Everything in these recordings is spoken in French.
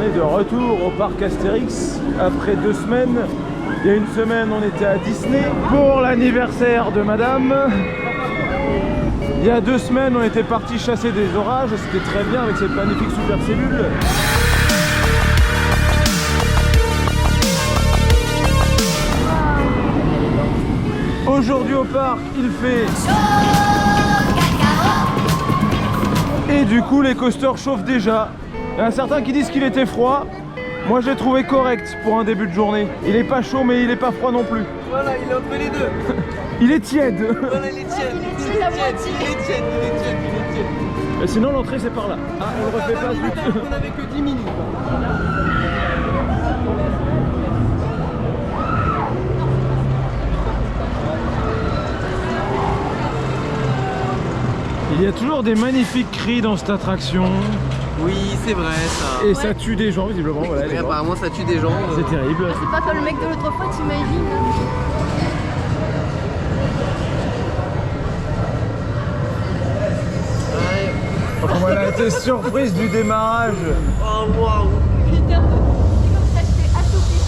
est de retour au parc Astérix après 2 semaines. Il y a une semaine, on était à Disney pour l'anniversaire de madame. Il y a 2 semaines, on était parti chasser des orages. C'était très bien avec cette magnifique super cellule. Aujourd'hui au parc, il fait... Et du coup, les coasters chauffent déjà. Il y en a certains qui disent qu'il était froid. Moi, je l'ai trouvé correct pour un début de journée. Il est pas chaud, mais il est pas froid non plus. Voilà, il est entre les deux. Il est tiède. Voilà, il est tiède. Il est tiède. Et sinon, l'entrée, c'est par là. Ah, on le refait pas du tout. On avait que 10 minutes. Il y a toujours des magnifiques cris dans cette attraction. Oui, c'est vrai ça. Et ça tue des gens, visiblement. Voilà, Et apparemment, ça tue des gens. c'est terrible. C'est pas comme le mec de l'autre fois, t'imagines? Comment elle a été surprise du démarrage. Oh waouh. Putain, c'est comme ça, je t'ai assoupli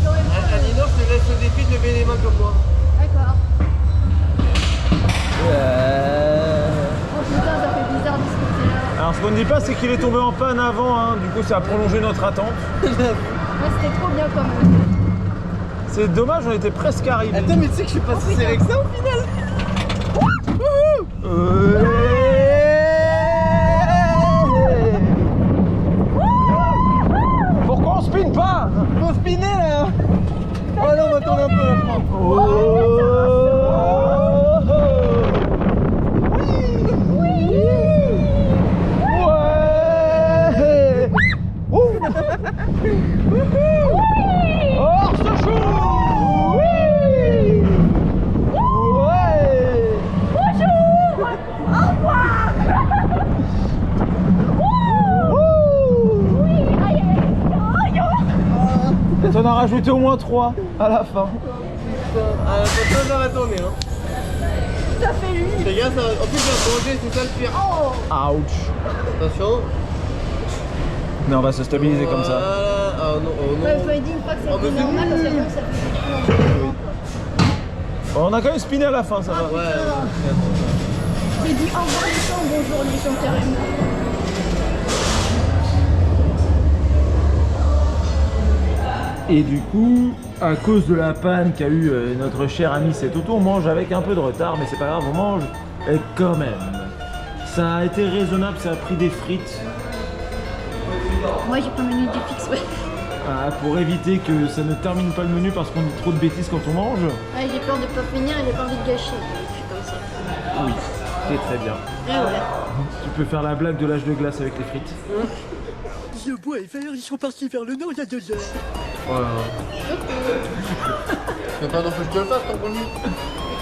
quoi. Alinor, je te laisse le défi de lever les mains comme moi. D'accord. Oh putain, ça fait bizarre de ce côté-là. Alors, ce qu'on ne dit pas, c'est qu'il est tombé en panne avant. Hein. Du coup, ça a prolongé notre attente. Ouais, c'était trop bien quand même. C'est dommage, on était presque arrivés. Attends, mais tu sais que je suis pas si serré que ça au final. Pourquoi on spinne pas? Faut spinner là. Oh non, on va tourner un peu là, je crois. On a rajouté au moins 3 à la fin. Attention, ça va tourner. Hein. Ça fait lui. Les gars, ça va... En plus, ça va manger, c'est ça le pire. Oh. Ouch. Attention. Non, on va se stabiliser comme ça. Voilà. Oh non, oh non. Ouais, vous m'avez dit une fois que Oh, mais c'était c'est normal, parce que ça fait Bon, on a quand même spiné à la fin, ça va. Ouais. J'ai dit au revoir les gens, bonjour les gens carrément. Et du coup, à cause de la panne qu'a eu notre cher ami cet auto, on mange avec un peu de retard, mais c'est pas grave, on mange quand même. Ça a été raisonnable, ça a pris des frites. Moi j'ai pas menu du fixe, ouais. Pour éviter que ça ne termine pas le menu parce qu'on dit trop de bêtises quand on mange. Ouais, j'ai peur de pas finir et j'ai pas envie de gâcher. Je suis comme ça. Oui, c'est très bien. Et voilà. Tu peux faire la blague de l'âge de glace avec les frites. Je bois et vert, ils sont partis vers le nord il y a 2 heures. Voilà. Mais pardon, faut que je te le fasse, ton connu.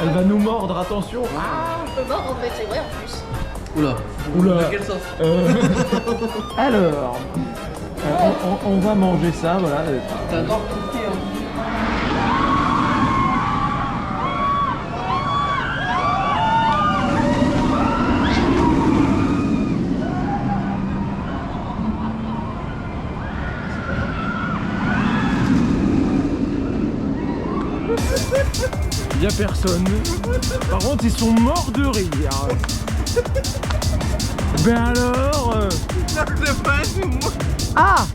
Elle va nous mordre, attention. On peut voir en fait, c'est vrai en plus. Oula. Oula. Dans quel sens? Alors, on va manger ça, voilà. C'est un corps compliqué, hein. Il n'y a personne. Par contre, ils sont morts de rire. Ben alors Non, c'est pas moi. Ah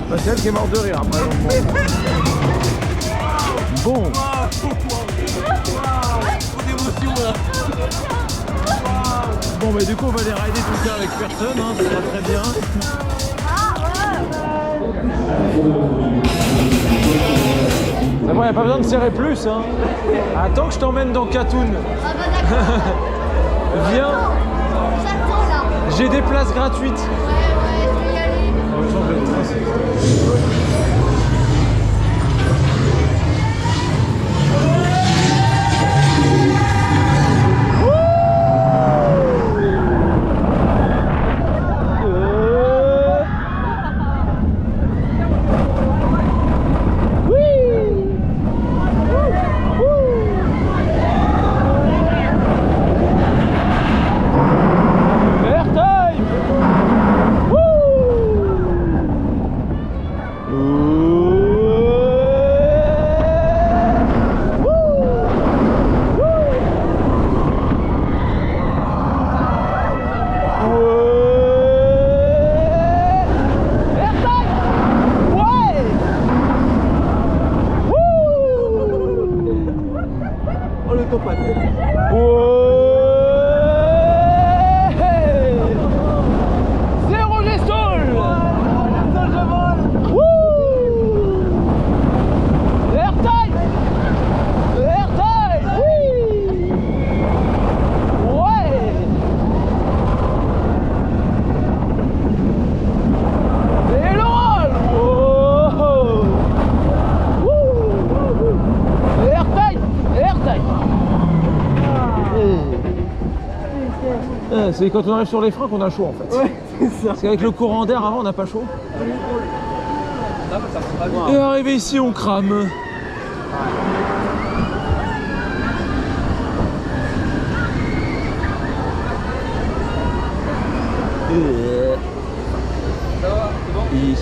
bah, c'est elle qui est morte de rire après. Bon. Trop d'émotion là. Bon bah du coup on va les rider tout le temps avec personne, hein, ça sera très bien. C'est bon, il n'y a pas besoin de serrer plus. Hein. Attends que je t'emmène dans Katoon. Ah bah d'accord. Viens, J'attends là. j'ai des places gratuites. Ouais, je vais y aller. Airtime. Wouh. Ouais, c'est quand on arrive sur les freins qu'on a chaud en fait. Ouais, c'est ça. Parce qu'avec le courant d'air avant on n'a pas chaud. Et arrivé ici on crame. Ça va, c'est bon? Oui.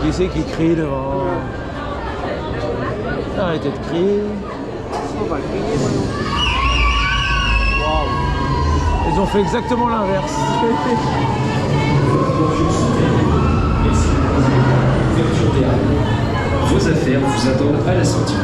Qui c'est qui crie devant? Arrêtez de crier. On va griller, voyons. Waouh. Ils ont fait exactement l'inverse. Ouverture des halles. Vos affaires vous attendent à la sortie.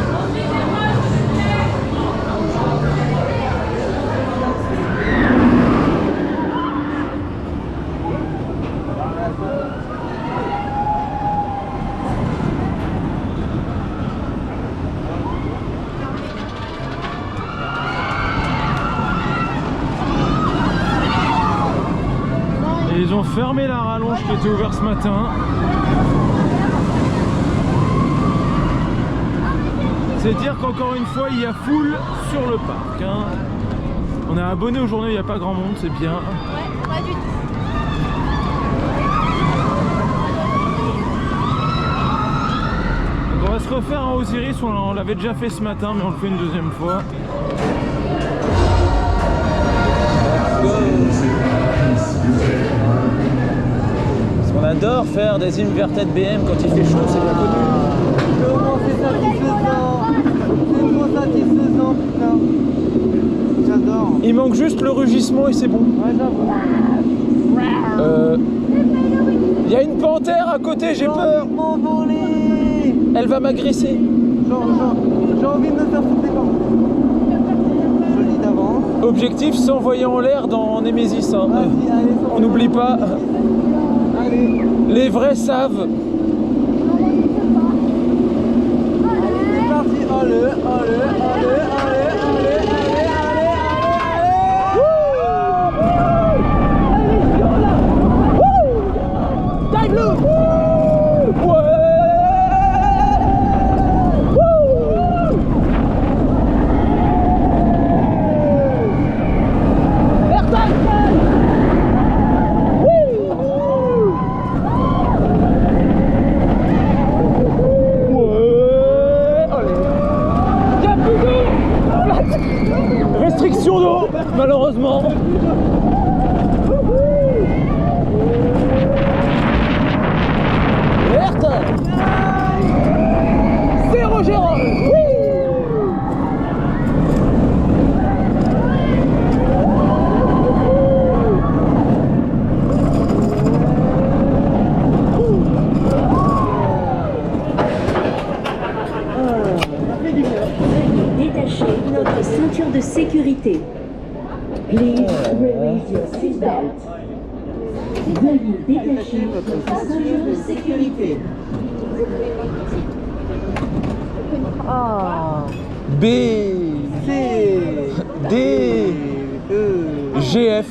Et ils ont fermé la rallonge qui était ouverte ce matin. C'est dire qu'encore une fois il y a foule sur le parc. Hein. On est abonné aux journées, il n'y a pas grand monde, c'est bien. Ouais, pas du tout. Donc on va se refaire un Osiris, on l'avait déjà fait ce matin mais on le fait une deuxième fois. Parce qu'on adore faire des inverted BM quand il fait chaud, c'est bien connu. Comment c'est satisfaisant. C'est trop satisfaisant, putain. J'adore. Il manque juste le rugissement et c'est bon. Ouais, j'avoue. Il y a une panthère à côté, j'ai peur. M'envoler. Elle va m'agresser. J'ai envie de me faire sauter par joli d'avance. Objectif s'envoyer en l'air dans Nemesis. Hein. Vas-y, allez, On n'oublie pas, Allez. les vrais savent. Allez, c'est parti. Allez, allez, allez, allez, allez, allez, allez, allez, allez. Restriction d'eau, malheureusement. Verte. Zéro Gérard. Détachez notre ceinture de sécurité. Please release your seatbelt. Veuillez détacher votre ceinture de sécurité. B, C, D, E. GF.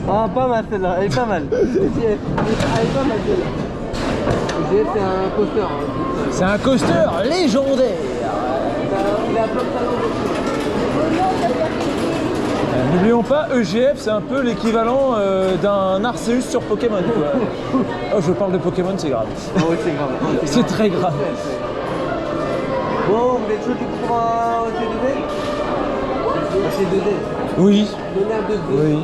Ah, pas mal celle-là, elle est pas mal. GF. Elle est pas mal celle-là. GF, c'est un coaster. Hein. C'est un coaster légendaire. Il a plein de talents. N'oublions pas, EGF c'est un peu l'équivalent d'un Arceus sur Pokémon. Quoi. Oh, je parle de Pokémon, c'est grave. Oh, oui, c'est grave. Oh, C'est très grave. Bon, vous êtes chaud pour un C2D? Un C2D. Oui. Donner un 2D. Oui.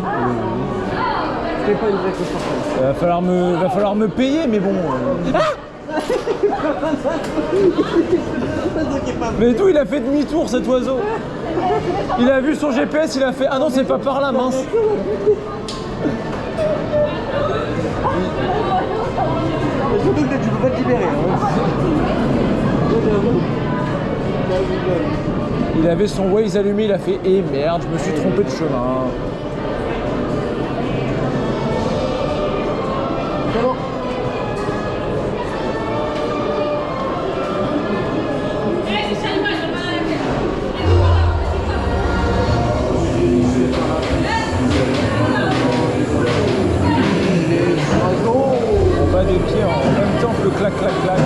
C'est pas une vraie coaster. Va falloir me payer, mais bon. Mais d'où il a fait demi-tour cet oiseau? Il a vu son GPS, il a fait ah non c'est pas par là, mince. Surtout que tu peux pas te libérer. Il avait son Waze allumé, il a fait eh merde, je me suis trompé de chemin. C'est bon. On bat des pieds en même temps que le clac clac clac.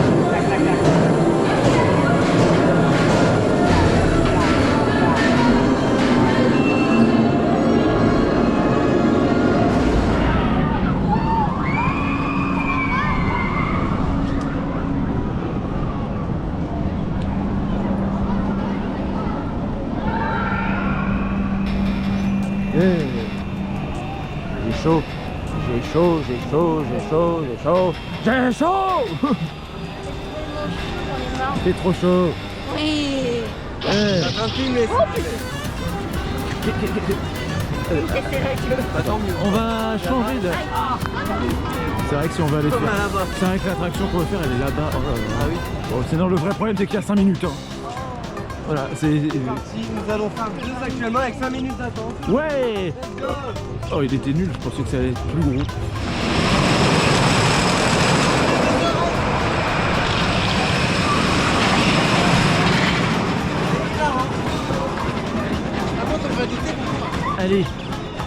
J'ai chaud, j'ai chaud, j'ai chaud, j'ai chaud, j'ai chaud, j'ai chaud. C'est trop chaud. Oui. Tranquille, mais On va changer de... C'est vrai que si on va aller faire... C'est vrai que l'attraction qu'on veut faire elle est là-bas. Oh là là. Ah oui. Bon, sinon le vrai problème c'est qu'il y a 5 minutes. Hein. Voilà, c'est... Si nous allons faire deux actuellement avec 5 minutes d'attente. Ouais. Oh il était nul, je pensais que ça allait être plus gros. Allez,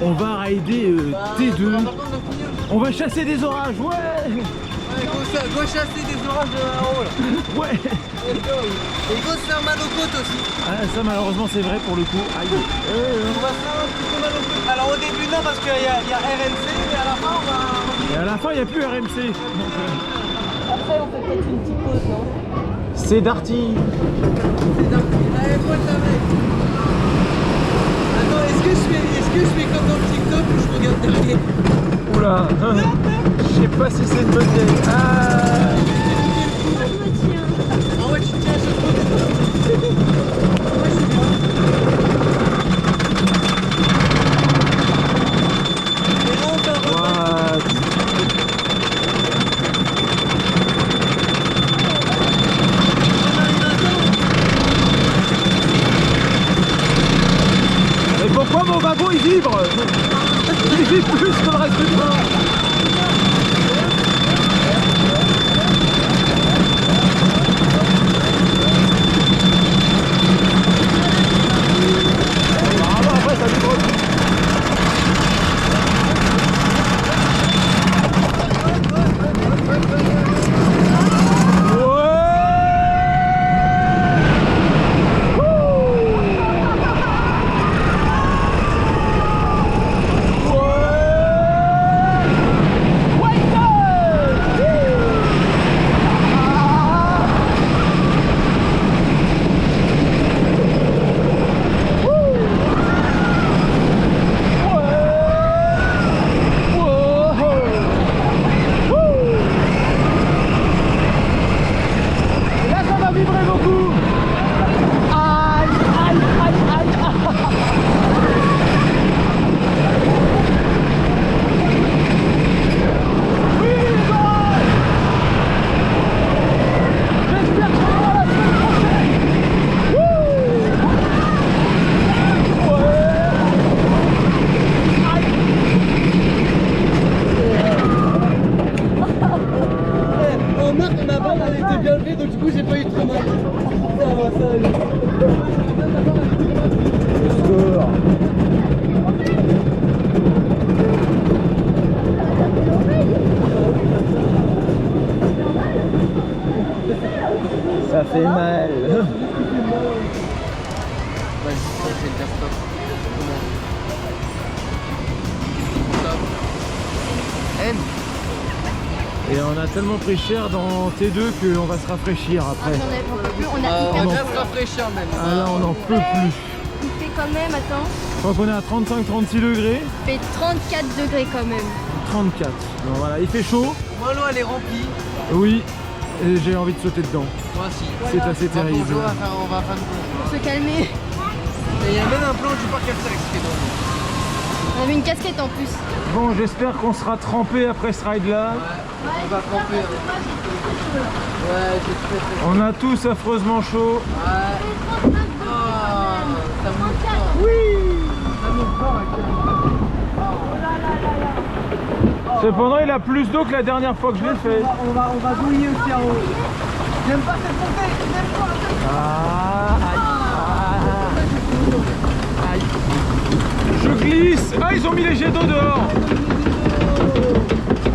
on va rider T2. On va chasser des orages, ouais. Go chasser des orages en haut là. Ouais. Et go se faire mal aux côtes aussi. Ah, ça malheureusement c'est vrai pour le coup. Aïe. On va se faire un petit peu mal aux côtes. Alors au début non parce qu'il y a RMC, mais à la fin on va... Et à la fin il n'y a plus RMC. Après, on fait peut-être une petite pause, non? C'est Darty. Allez, pointe la mec. Attends, est-ce que je fais comme dans le TikTok où je regarde derrière? Oula. Je sais pas si c'est une bonne idée. Ah. Ah ouais, tu tiens à chaque fois. Ouais, je suis bien. Et là, on fait un repas. What? Et pourquoi mon wagon il vibre? Il vibre plus que le reste du train. Après ça vibre. Ça fait mal. Vas-y, ça fait le stop. N. Et on a tellement pris cher dans T2 qu'on va se rafraîchir après. On peut plus, on a On hyper va chaud. se rafraîchir même. Ah là on n'en peut plus. Il fait quand même, attends, Je crois qu'on est à 35-36 degrés. il fait 34 degrés quand même. 34. Donc voilà, il fait chaud. Moi l'eau elle est remplie. Oui. Et j'ai envie de sauter dedans. Moi aussi. C'est assez terrible. On va faire une Pour se calmer. Et il y a même un plan du parc Astérix qui est drôle. On avait une casquette en plus. Bon, j'espère qu'on sera trempé après ce ride là. On va tremper. Ouais, j'ai très. On a tous affreusement chaud. Ouais. Ah, ça monte pas. Oui. Ça monte pas actuellement. Oh là là là là. Oh Cependant, il a plus d'eau que la dernière fois que je l'ai fait. On va bouillir aussi en haut. J'aime pas cette montée, j'aime pas. Aïe. Je glisse. Ah, ils ont mis les jets d'eau dehors.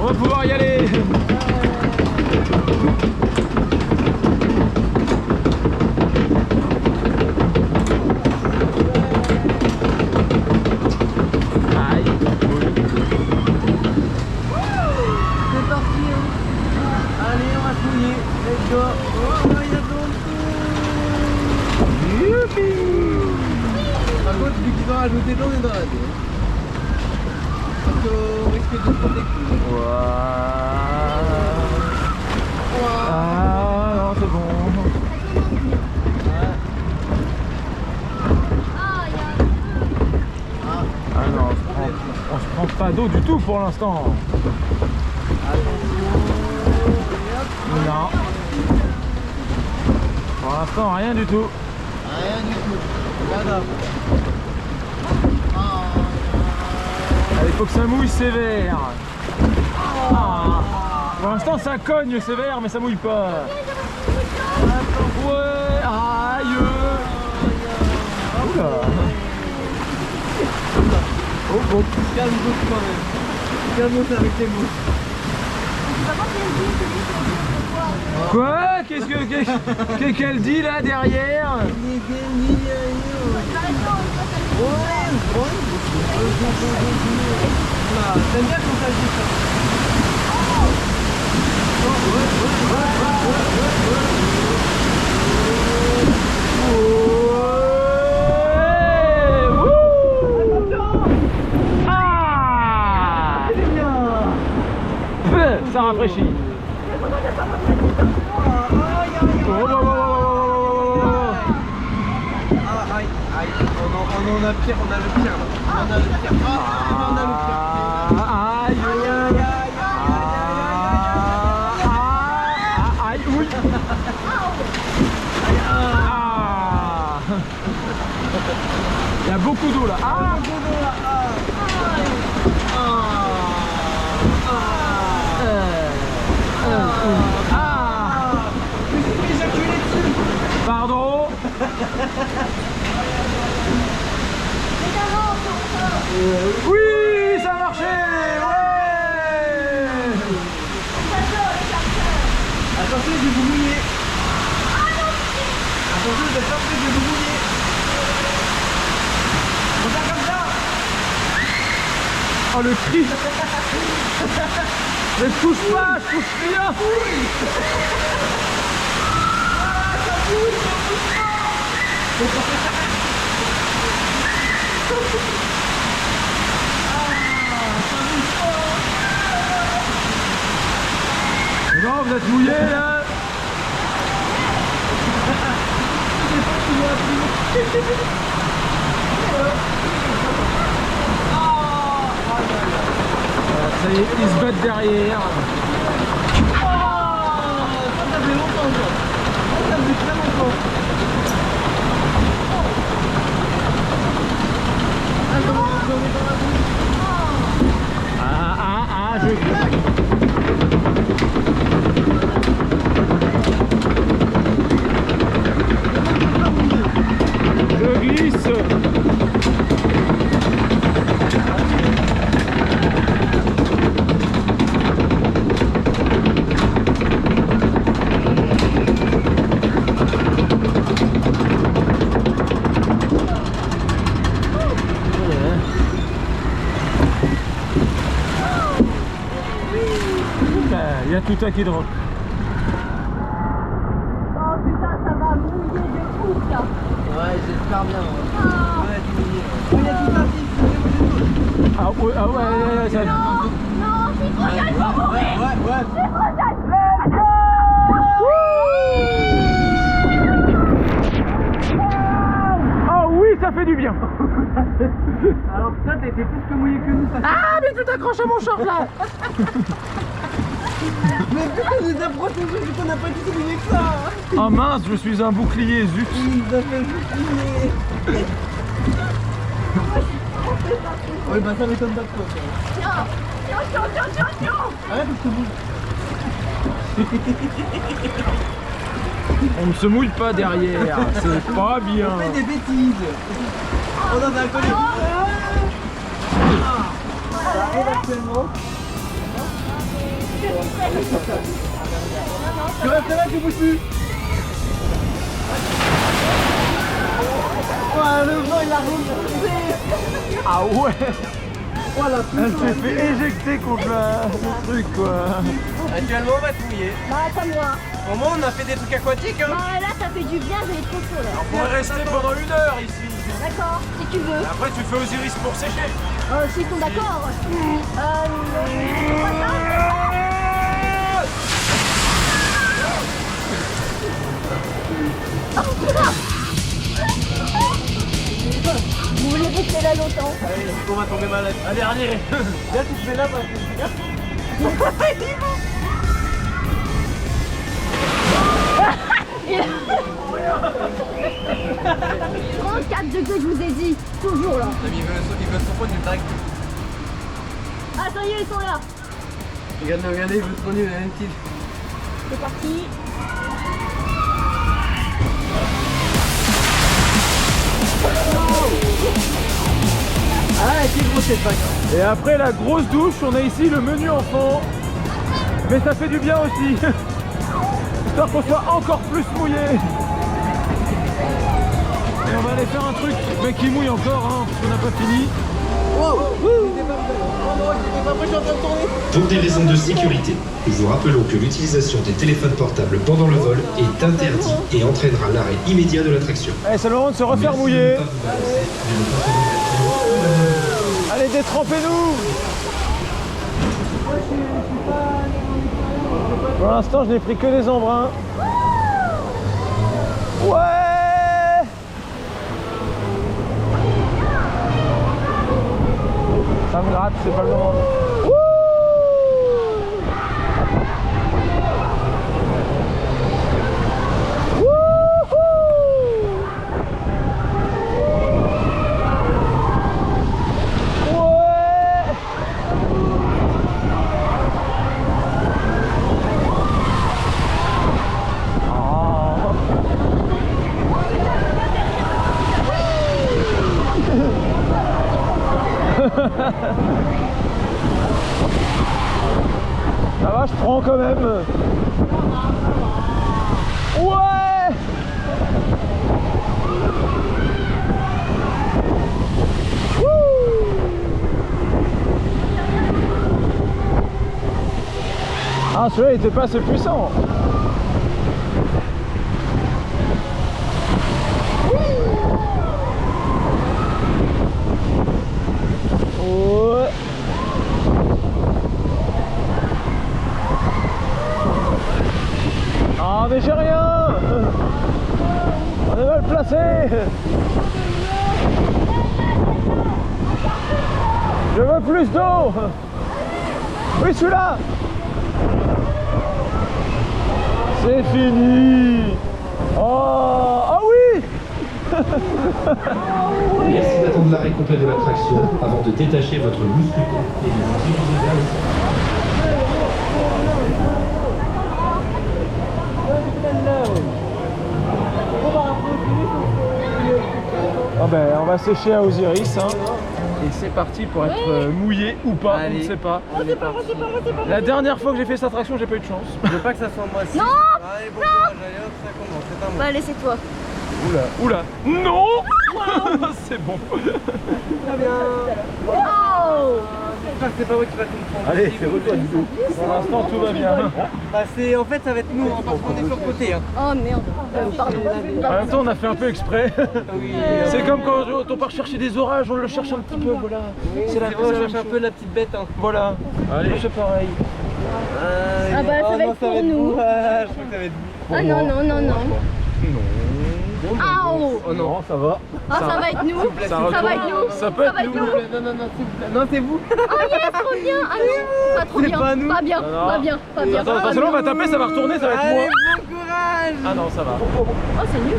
On va pouvoir y aller. Aïe. C'est parti. Allez, on va se mouiller. Let's go. Oh, il y a de l'eau. Youpi. Par contre, vu qu'ils ont rajouté de l'eau, on est dans la tête. Parce qu'on risque de se prendre des coups. Ah non, c'est bon. Ah non, on se prend pas d'eau du tout pour l'instant. Non. Pour l'instant, rien du tout. Rien du tout. Voilà. Il faut que ça mouille sévère. Ah. Pour l'instant, ça cogne sévère, mais ça mouille pas. Ouais, aïe. Oula. Oh bon, calme-toi quand même. Calme-toi avec les mots. Quoi? Qu'est-ce qu'elle dit là derrière? T'aimes bien quand ça dit ça? Ah! Ça rafraîchit. Aïe, aïe, on en a pire, on a le pire là. On a le pire. Ah, on a le pire. Aïe, aïe, oui. Il y a beaucoup d'eau là. Ah. Pardon. Oui, ça a marché. Ouais. Attention, je vais vous mouiller. Attention, je vais faire je vais vous mouiller. On fait comme ça. Oh le cri. Mais je touche pas, je touche rien. Non, vous êtes mouillé là. Ça y est, ils se battent derrière. Ça fait longtemps ça. Ça fait très longtemps. Je glisse. Il y a tout à qui drop. Oh putain, ça va mouiller de ouf là. Ouais, j'espère bien. Ouais, du mouillé. Il y a tout un petit. Ah ouais, ça... Non, c'est trop bien, il faut mourir. Ouais. C'est trop bien. Oh oui, ça fait du bien. Alors toi, t'as été plus que mouillé que nous. Ça fait... Ah, mais tu t'accroches à mon short là. Mais putain, on nous a protégés vu qu'on n'a pas du tout mouillé que ça. Oh mince, je suis un bouclier, zut. Il nous a fait bouclier. Oui, bah ça m'étonne pas trop. Tiens. On ne se mouille pas derrière, c'est pas bien. On fait des bêtises. On en a un collègue. Ça arrive actuellement. Tu restes là, tu bouges plus. Oh, le vent il a roulé. Ah ouais. Voilà, Elle s'est fait éjecter contre le truc quoi. actuellement on va se mouiller. Bah, pas moi. Au moins on a fait des trucs aquatiques hein. Bah, là, ça fait du bien, j'ai trop chaud là. On pourrait rester pendant 1 heure ici. D'accord, si tu veux. Après tu fais Osiris pour sécher. S'ils sont d'accord. Pas ça. Vous voulez rester là longtemps? Allez, on va tomber malade. Allez, allez. Là tu te mets là parce que 34 degrés, je vous ai dit. Toujours là. il veut se prendre une bague. Ah, ça y est, ils sont là. Regardez, il veut se prendre une petite. C'est parti. Ah, elle est grosse cette bague. Et après la grosse douche, on a ici le menu enfant. Mais ça fait du bien aussi. Histoire qu'on soit encore plus mouillé. Et on va aller faire un truc, mais qui mouille encore, hein, parce qu'on n'a pas fini. Pour des raisons de sécurité, nous vous rappelons que l'utilisation des téléphones portables pendant le vol est interdite et entraînera l'arrêt immédiat de l'attraction. Allez, c'est le moment de se refaire Merci mouiller. de ne pas vous balancer de ne pas faire Allez, détrempez-nous. Pour l'instant, je n'ai pris que des embruns. Ouais. Ça me gratte, c'est pas le moment. Ça va, je prends quand même. Ouais. Ah, celui-là il était pas assez puissant. Ouais. Ah mais j'ai rien. On est mal placé. Je veux plus d'eau. Oui, celui-là. C'est fini. Oh, ah oui. Merci d'attendre l'arrêt complet de l'attraction avant de détacher votre mousqueton et de vous diriger vers le centre. Ah ben, on va sécher à Osiris. Hein. Et c'est parti pour être mouillé ou pas, on ne sait pas. La dernière fois que j'ai fait cette attraction, j'ai pas eu de chance. Je veux pas que ça soit moi. Non. Allez, bon courage, allez hop, ça commence, c'est à moi. Bah, laissez-toi. Oula, oula. Non. C'est bon. Très bien. Oh. J'espère que c'est pas moi qui va comprendre. Allez, c'est retour du coup. Pour l'instant, tout va bien. Bah c'est, en fait ça va être nous, hein, parce qu'on est sur le côté. Hein. Oh merde. Pardon. En même temps, on a fait un peu exprès. Oui, C'est comme quand on part chercher des orages, on le cherche un petit peu, voilà. c'est vrai, on cherche un peu la petite bête. Hein. Voilà. Allez, c'est pareil. Ah bah, ça va être pour nous. Ah, je crois que ça va être vous. Ah non, non, non, non. Ah oh. Oh non, ça va. Ah, ça va être nous. Ça va être nous. Ça peut être nous. Non, non, non, s'il vous plaît. Non, c'est vous. Oh yes, trop bien. Ah non, pas trop C'est bien. pas nous. Pas bien, Non, non. pas bien, pas bien. Attends, sinon on va taper, ça va retourner, ça va être moi. Allez, bon courage. Ah non, ça va. Oh, c'est nul.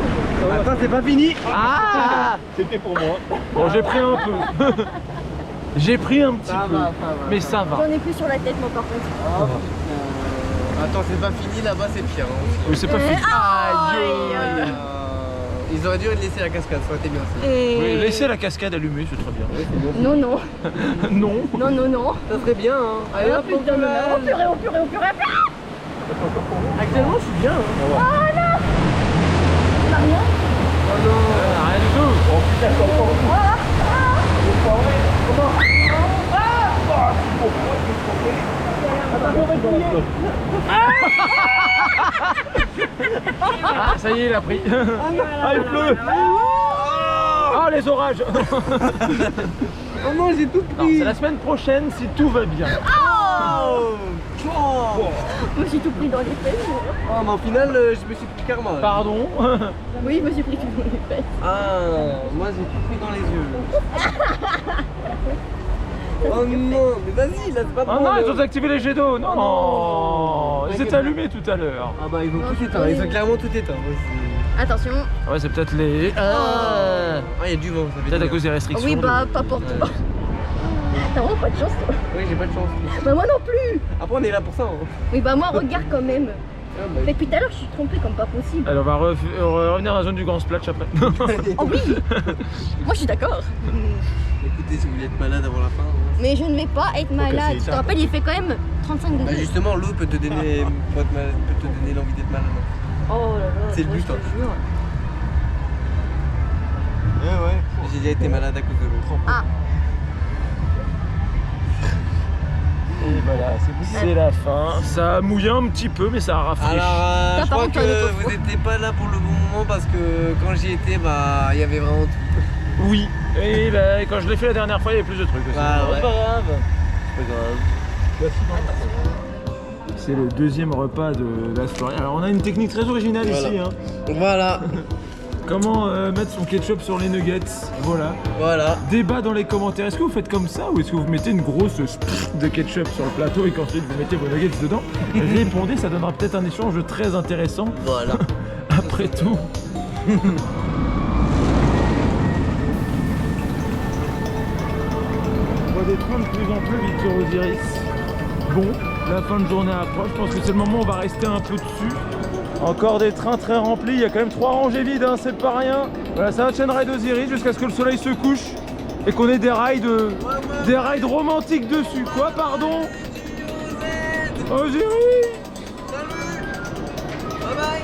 Attends, c'est pas fini. Ah. C'était pour moi. Bon, j'ai pris un peu. J'ai pris un petit peu, ça va. mais ça va. J'en ai plus sur la tête, moi, par contre. Oh, putain. Attends, c'est pas fini là-bas, c'est pire. Hein. Oui, c'est pas fini. Aïe. Ils auraient dû laisser la cascade, ça aurait été bien aussi. Oui, laissez la cascade allumée, c'est très bien. Non, non. Non. Non, non, non. Ça serait bien, hein. Allez, hop, on Oh purée, oh purée, oh purée. Actuellement, je suis bien. Hein. Oh non. On a rien. Oh non. Rien du tout. Oh putain, Ah, ça y est, il a pris. Ah, il pleut. Ah, les orages. Oh non, j'ai tout Non, pris. c'est la semaine prochaine si tout va bien. Oh. Moi, j'ai tout pris dans les fesses. Oh, mais au final, je me suis pris karma. Pardon. Oui, je me suis pris tout dans les fesses. Ah, moi j'ai tout pris dans les yeux. Oh non, mais vas-y, là c'est pas Ah drôle. non, ils ont activé les jets d'eau. Non, non. ils étaient allumés tout à l'heure. Ah bah ils ont Non, tout c'est éteint, pas ils ont les- clairement tout éteint. Attention. Ouais, c'est peut-être les. Ah, il y a du vent, ça fait Peut-être à du cause des Oh restrictions. oui, bah, de- pas pour toi. Ouais. T'as vraiment pas de chance, toi. Oui, j'ai pas de chance. Bah, moi non plus. Après, on est là pour ça. Hein. Oui, bah, moi, regarde quand même. Ah, bah, Mais depuis tout à l'heure, je suis trompée comme pas possible. Alors, on va revenir dans la zone du Grand Splatch après. Oh oui. Moi, je suis d'accord. écoutez, si vous voulez être malade avant la fin. Hein. Mais je ne vais pas être malade. Tu te rappelles, il fait quand même 35 Bah degrés. justement, l'eau peut te donner, peut te donner l'envie d'être malade. Oh là là. C'est le moi, but, je te hein. jure. Ouais. J'ai déjà été malade à cause de l'eau. Ah, Et voilà, c'est la fin. Ça a mouillé un petit peu, mais ça a rafraîchi. Alors, T'as je pas crois honte, toi, de que ton vous froid. n'étiez pas là pour le bon moment parce que quand j'y étais, bah, il y avait vraiment tout. Oui. Et bah, quand je l'ai fait la dernière fois, il y avait plus de trucs aussi. Bah, ouais. C'est pas grave. C'est pas grave. C'est le deuxième repas de la soirée. Alors, on a une technique très originale Voilà. ici. Hein. Voilà. Comment mettre son ketchup sur les nuggets. Voilà. Débat dans les commentaires. Est-ce que vous faites comme ça ou est-ce que vous mettez une grosse de ketchup sur le plateau et qu'ensuite vous mettez vos nuggets dedans? Répondez, ça donnera peut-être un échange très intéressant. Voilà. Après tout. On voit des trains de plus en plus vite sur Osiris. Bon, la fin de journée approche. Je pense que c'est le moment où on va rester un peu dessus. Encore des trains très remplis. Il y a quand même 3 rangées vides, hein, c'est pas rien. Voilà, ça va chaîne ride Osiris jusqu'à ce que le soleil se couche et qu'on ait des rides romantiques dessus. Quoi, pardon? Osiris! Bye bye.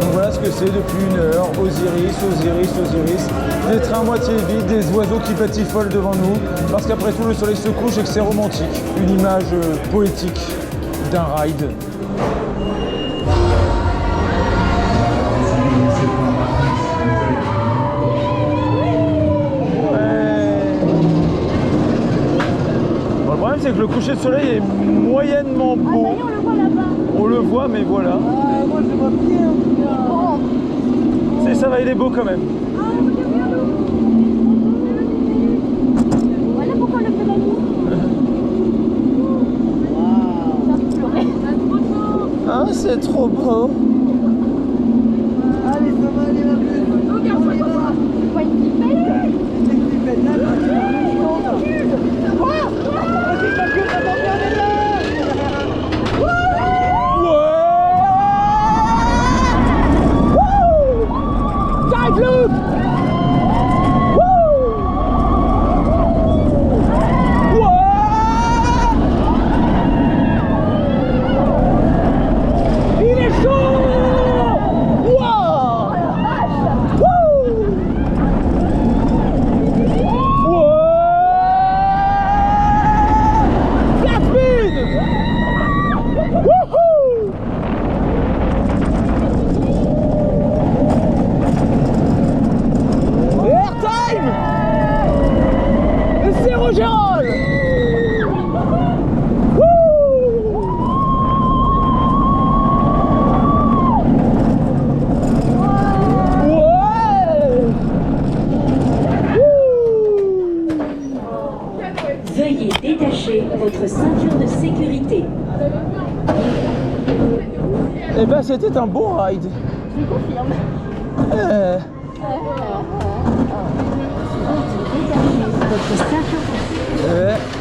Donc voilà ce que c'est depuis 1 heure, Osiris, des trains à moitié vides, des oiseaux qui batifolent devant nous, parce qu'après tout le soleil se couche et que c'est romantique, une image poétique d'un ride. Bon, le problème c'est que le coucher de soleil est moyennement beau, on le voit là-bas. on le voit mais voilà. Ah, moi je vois bien. Oh. Ça va, il est beau quand même. Voilà pourquoi on le fait la nuit. J'ai envie de pleurer. Ah, c'est trop beau. Allez, ça va aller la plus. Regarde, c'est quoi? C'est quoi une pipette? Il est chaud! votre ceinture de sécurité. Eh ben c'était un bon ride. Je confirme. Votre ceinture de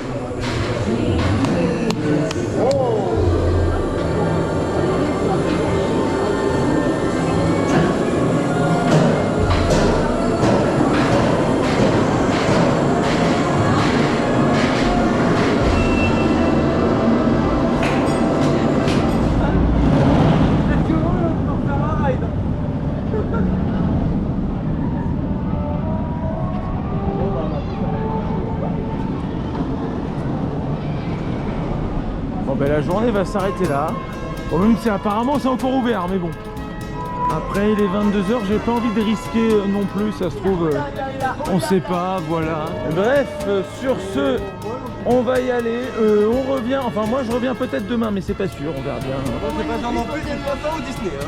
Bon ben la journée va s'arrêter là. Bon, même si apparemment c'est encore ouvert, mais bon. Après il est 22h, j'ai pas envie de risquer non plus, ça se trouve, on sait pas, voilà. Bref, sur ce, on va y aller, on revient, enfin moi je reviens peut-être demain, mais c'est pas sûr, on verra bien. Moi, je vais pas dire non plus, c'est pas au Disney. Hein.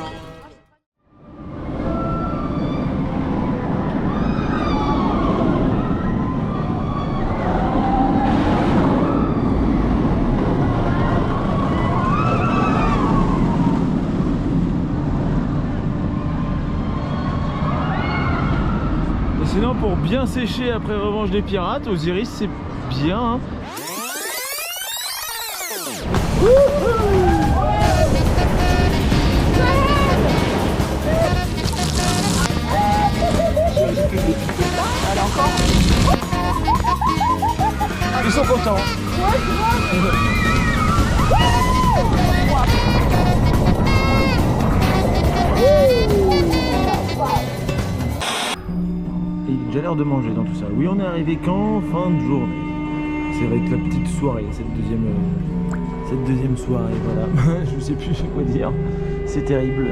Sinon pour bien sécher après Revanche des Pirates, Osiris c'est bien. Hein. Ils sont contents. Et il a déjà l'air de manger dans tout ça. Oui, on est arrivé qu'en fin de journée. C'est avec la petite soirée, cette deuxième soirée, voilà. Je sais plus quoi dire. C'est terrible.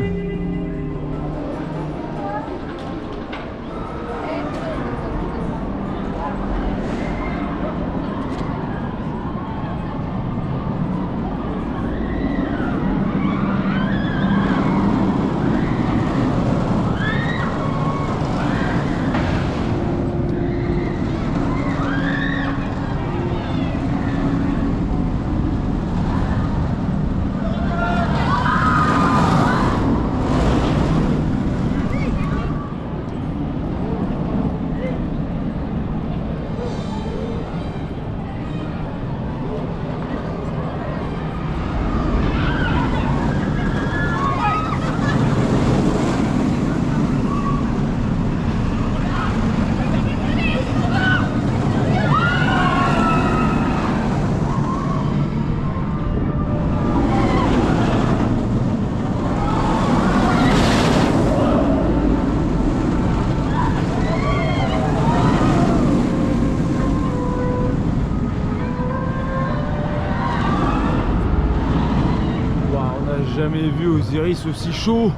Jamais vu Osiris aussi chaud,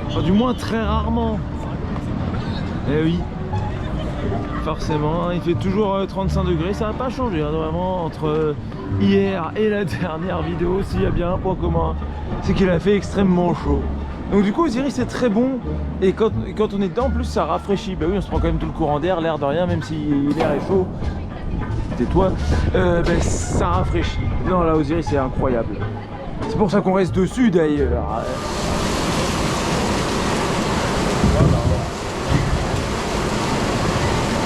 enfin, du moins très rarement. Eh oui, forcément, il fait toujours 35 degrés, ça n'a pas changé hein, vraiment entre hier et la dernière vidéo. S'il y a bien un point commun, c'est qu'il a fait extrêmement chaud. Donc du coup Osiris c'est très bon, et quand on est dedans en plus ça rafraîchit. Bah oui, on se prend quand même tout le courant d'air, l'air de rien, même si l'air est chaud, tais-toi, bah, ça rafraîchit. Non là Osiris c'est incroyable. C'est pour ça qu'on reste dessus d'ailleurs.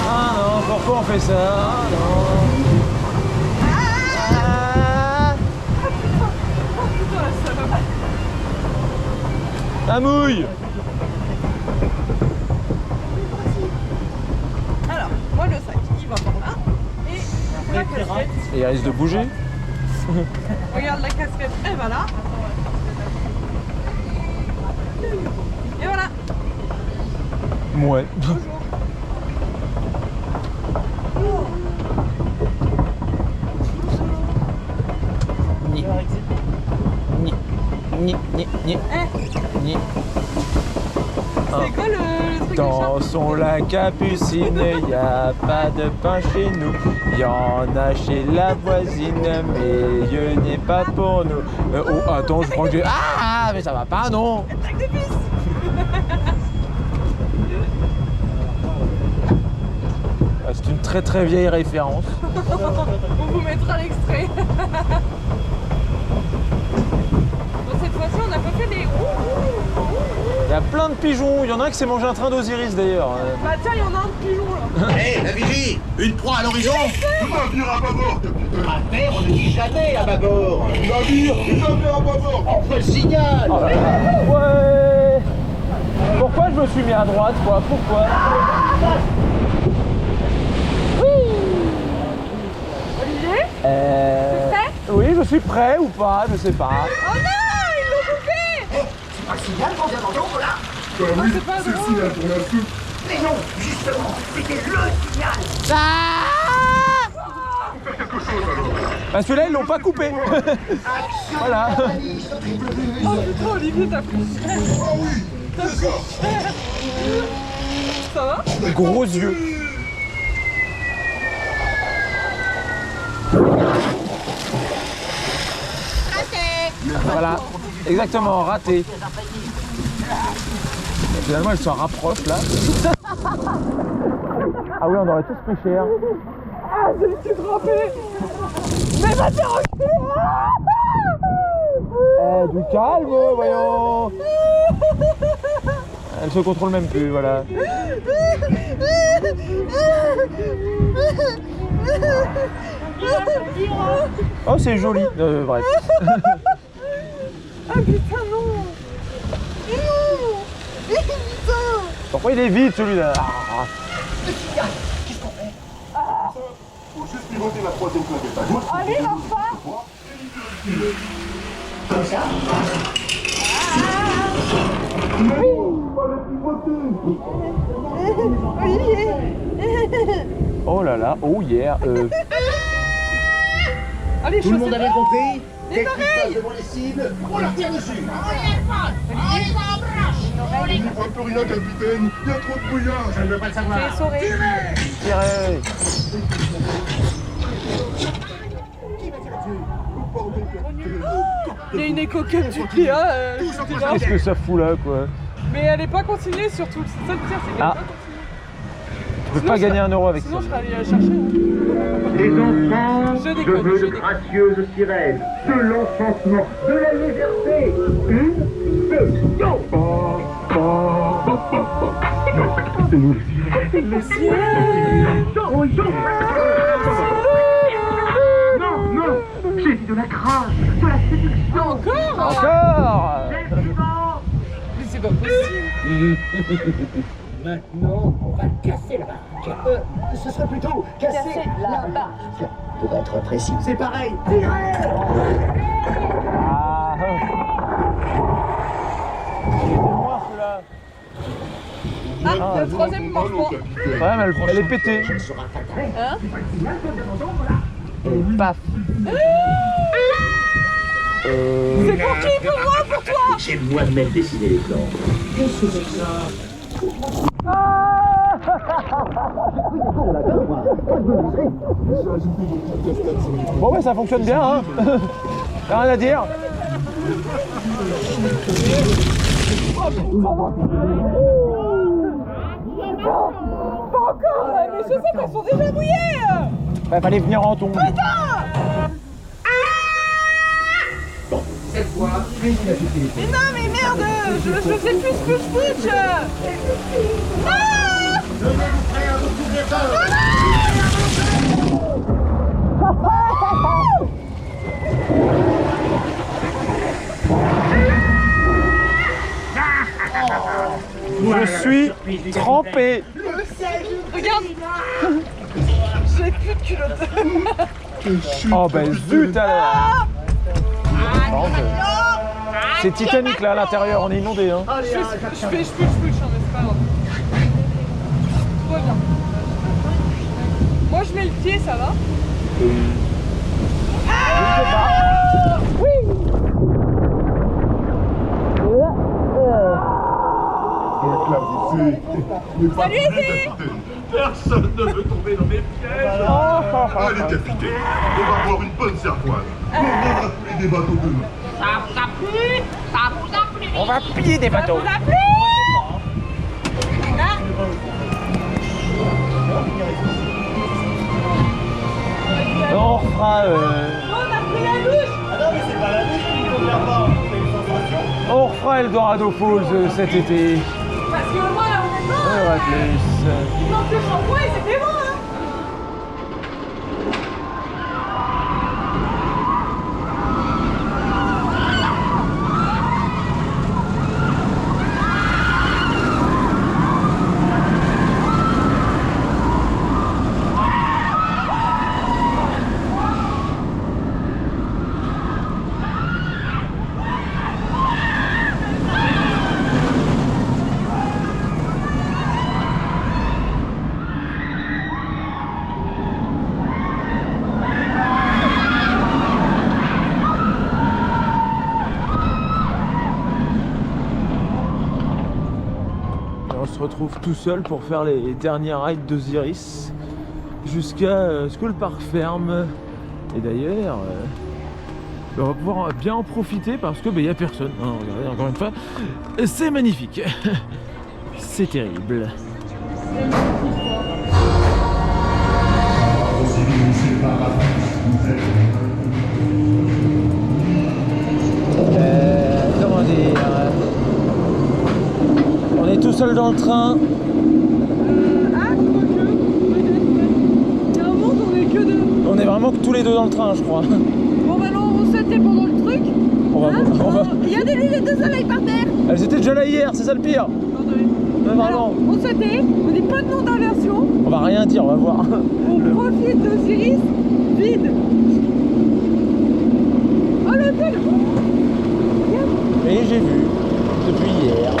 Ah non, pourquoi on fait ça? Ah non. Ah mouille. Alors, moi le sac, il va par là. Et la casquette. Et il risque de bouger. Regarde la casquette, elle va là. Et voilà. Ouais. C'est quoi le truc Dansons la capucine, y a pas de pain chez nous. Y en a chez la voisine, mais je n'ai pas pour nous. Oh, attends, je crois que j'ai... Ah, mais ça va pas, non. C'est une très très vieille référence. On vous mettra l'extrait. Bon, cette fois-ci, on n'a pas fait des... Il y a plein de pigeons. Il y en a un qui s'est mangé un train d'Osiris d'ailleurs. Bah tiens, il y en a un de pigeon là. Hé, la vigie! Une proie à l'horizon! Navire à bâbord, capitaine! À terre, on ne dit jamais à bâbord! Navire, jamais à bâbord! On fait le signal! Oh là là. Ouais. Pourquoi je me suis mis à droite quoi? Pourquoi? Olivier? Prêt? Oui, je suis prêt ou pas, je sais pas. Oh non, ils l'ont coupé! C'est pas le signal qu'on vient d'entendre là! Bah oui, c'est pas c'est le drôle. signal pour la soupe! Mais non, justement, c'était le signal! Faut faire quelque chose alors! Bah celui-là ils l'ont pas coupé. Voilà. Oh putain, Olivier, t'as pris cher. Ah oui! C'est ça! Ça va? Gros yeux. Voilà, exactement, raté. Finalement, elle se rapproche là. Ah oui, on aurait tous pris cher. Ah, j'ai le cul trempé. Mais va te reculer. Du calme, voyons. Elle se contrôle même plus, voilà. Oh, c'est joli. Bref. Ah putain, non. Pourquoi il est vide celui-là? Ah. Faut juste pivoter la troisième clavette à gauche. Allez, l'enfant. Comme ça? Oh là là, oh yeah. Allez, Tout le monde a bien compris? Les Dès qu'il oreilles! passe devant les cibles, on leur tire dessus! Un peu rien, capitaine! Il y a trop de brouillard! Je ne veux pas le savoir! Les souris. Tirez. Il y a une éco-cup du Pléa, j'étais là. Qu'est-ce que ça fout là, quoi? Mais elle est pas consignée surtout, c'est ça le pire, c'est qu'elle Ah. est pas consignée. Tu peux pas gagner un euro avec ça. Sinon je serais allé la chercher. Les enfants, Je je déconne, veux je de déconne. gracieuses sirènes, de l'enchantement, de la liberté. Une, deux, go! Les sirènes. Oh, yeah. Non, non, j'ai dit de la grâce, de la séduction. Encore? Encore. Mais c'est pas possible. Maintenant, on va casser la barque. Ce serait plutôt casser la barque. Pour être précis, c'est pareil. Tirez! Ah. Il était noir celui-là. Ah, le troisième marche pas. Ouais, mais elle est pétée. Sera fatal. Hein? Paf. C'est pour qui? Pour moi, pour toi? C'est moi-même dessiner les plans. Bon, ouais, ça fonctionne bien, hein. Y'a rien à dire. Pas encore, mais je sais qu'elles sont déjà mouillées. Bah, fallait venir en tombe. Cette fois, plus d'inefficacité. Mais non, mais merde, je sais plus ce que je pitch. Ah! Je vais vous créer un autre couverteur. Je suis trempé. Regarde. J'ai plus de culotte. Oh, bah, zut alors. C'est Titanic là à l'intérieur, on est inondé, hein. Je pitch, hein, mais c'est pas grave. Tout va bien. Moi, je mets le pied, ça va? Éclaboussé! Mais pas Salut, plus, Izzy. capitaine! Personne ne veut tomber dans mes pièges! Allez, capitaine, on va avoir une bonne servoise! On n'aura plus des bateaux demain! Ça vous a plu? Ça vous a plu? On va piller des bateaux. Ça vous a plu? fera... On a pris la douche. Ah non, mais c'est pas la douche qu'il faut faire pas. C'est une sensation. On refera Eldorado Falls cet été. Parce que moi, là, honnêtement, On verra plus. il manque le shampoing et c'était bon, hein. On se retrouve tout seul pour faire les dernières rides d'Osiris jusqu'à ce que le parc ferme. Et d'ailleurs, on va pouvoir bien en profiter parce que il n'y a personne. Non, regardez, encore une fois, c'est magnifique. C'est terrible. Comment dire, on est tout seul dans le train. Ah, je crois que. Il y a un monde, on est que deux. On est vraiment que tous les deux dans le train, je crois. Bon, bah non, on s'était pendant le truc. On va, Hein, on va. Il y a des lunettes de soleil par terre. Elles étaient déjà là hier, c'est ça le pire. Attendez. Ouais, vraiment. On s'était, on dit pas de nom d'inversion. On va rien dire, on va voir. On profite d'Osiris vide. Oh, l'hôtel. Et j'ai vu depuis hier.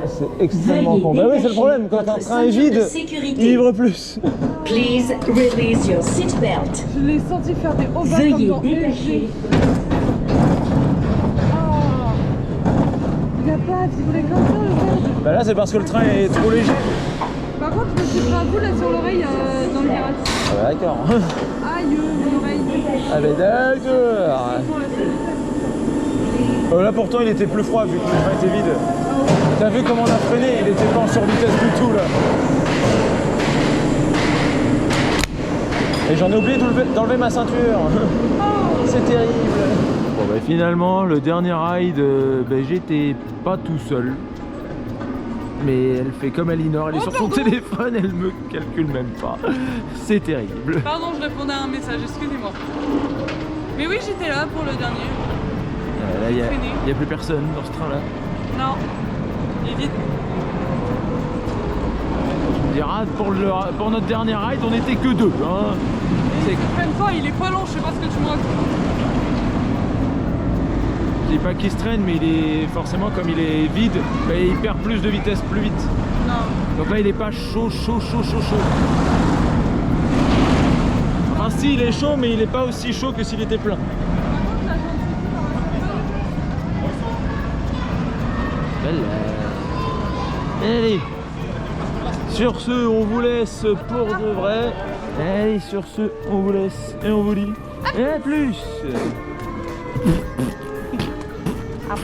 C'est extrêmement con. Bah oui, c'est le problème, quand un train est vide, il livre plus. Please release your seatbelt. Je l'ai senti faire des hauts Veuillez comme dans détacher. Ah. Il a pas, il voulait comme ça le faire. Bah là, c'est parce que le train est trop léger. Par contre, je me suis pris un coup là sur l'oreille dans le virage. Ah bah d'accord. Aïe, mon oreille. Ah bah d'accord. Là pourtant il était plus froid vu que le train était vide. T'as vu comment on a freiné? Il était pas en survitesse du tout là. Et j'en ai oublié d'enlever ma ceinture. C'est terrible. Bon bah finalement le dernier ride, j'étais pas tout seul. Mais elle fait comme Alinor, elle est sur son téléphone, elle me calcule même pas. C'est terrible. Pardon, je répondais à un message, excusez-moi. Mais oui, j'étais là pour le dernier. Là, il n'y a plus personne dans ce train-là. Non, il est vide. Tu me diras, pour notre dernier ride, on n'était que deux. Hein. Ils comprennent pas, il est pas long, je sais pas ce que tu me racontes. Je dis pas qu'il se traîne, mais il est forcément, comme il est vide, il perd plus de vitesse plus vite. Non. Donc là, il est pas chaud. Enfin, si, il est chaud, mais il est pas aussi chaud que s'il était plein. Allez, sur ce, on vous laisse pour de vrai. Allez, sur ce, on vous laisse et on vous dit à plus. Ah.